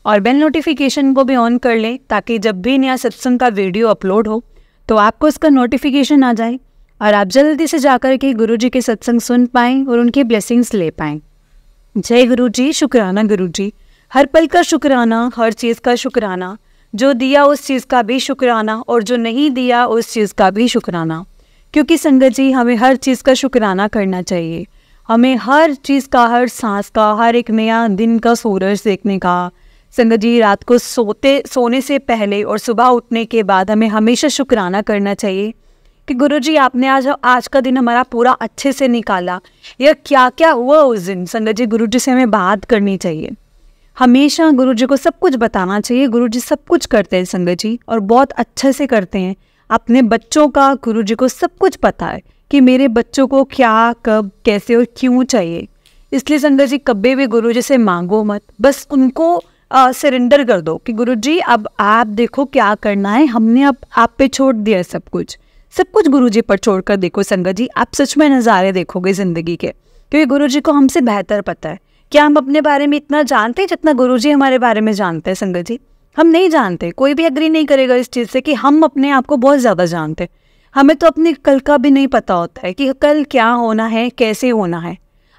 और बेल नोटिफिकेशन को भी ऑन कर लें, ताकि जब भी नया सत्संग का वीडियो अपलोड हो तो आपको उसका नोटिफिकेशन आ जाए और आप जल्दी से जाकर के गुरुजी के सत्संग सुन पाएँ और उनकी ब्लेसिंग्स ले पाएँ। जय गुरुजी, शुक्राना गुरुजी। हर पल का शुक्राना, हर चीज़ का शुक्राना, जो दिया उस चीज़ का भी शुक्राना और जो नहीं दिया उस चीज़ का भी शुक्राना। क्योंकि संगत जी हमें हर चीज़ का शुक्राना करना चाहिए। हमें हर चीज़ का, हर सांस का, हर एक नया दिन का सूरज देखने का, संगत जी रात को सोने से पहले और सुबह उठने के बाद हमें हमेशा शुक्राना करना चाहिए कि गुरुजी आपने आज का दिन हमारा पूरा अच्छे से निकाला, या क्या क्या हुआ उस दिन। संगत जी गुरुजी से हमें बात करनी चाहिए, हमेशा गुरुजी को सब कुछ बताना चाहिए। गुरुजी सब कुछ करते हैं संगत जी, और बहुत अच्छे से करते हैं। अपने बच्चों का गुरुजी को सब कुछ पता है कि मेरे बच्चों को क्या, कब, कैसे और क्यों चाहिए। इसलिए संगत जी कभी भी गुरुजी से मांगो मत, बस उनको सरेंडर कर दो कि गुरुजी अब आप देखो क्या करना है, हमने अब आप पे छोड़ दिया सब कुछ गुरुजी पर छोड़कर देखो संगत जी, आप सच में नज़ारे देखोगे ज़िंदगी के, क्योंकि गुरुजी को हमसे बेहतर पता है। क्या हम अपने बारे में इतना जानते हैं जितना गुरुजी हमारे बारे में जानते हैं? संगत जी हम नहीं जानते। कोई भी एग्री नहीं करेगा इस चीज़ से कि हम अपने आप को बहुत ज़्यादा जानते हैं। हमें तो अपने कल का भी नहीं पता होता है कि कल क्या होना है, कैसे होना है।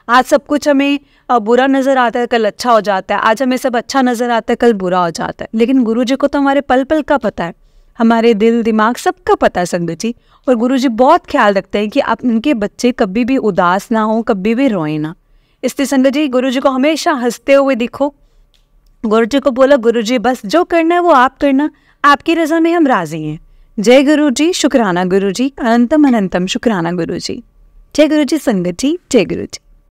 आज सब कुछ हमें बुरा नज़र आता है, कल अच्छा हो जाता है। आज हमें सब अच्छा नज़र आता है, कल बुरा हो जाता है। लेकिन गुरुजी को तो हमारे पल पल का पता है, हमारे दिल दिमाग सबका पता है संगत जी। और गुरुजी बहुत ख्याल रखते हैं कि आप उनके बच्चे कभी भी उदास ना हो, कभी भी रोए ना। इसलिए संगत जी गुरुजी को हमेशा हंसते हुए दिखो। गुरुजी को बोलो गुरुजी बस जो करना है वो आप करना, आपकी रज़ा में हम राजी हैं। जय गुरुजी, शुक्राना गुरुजी, अनंतम अनंतम शुक्राना गुरुजी। जय गुरुजी संगत जी, जय गुरुजी।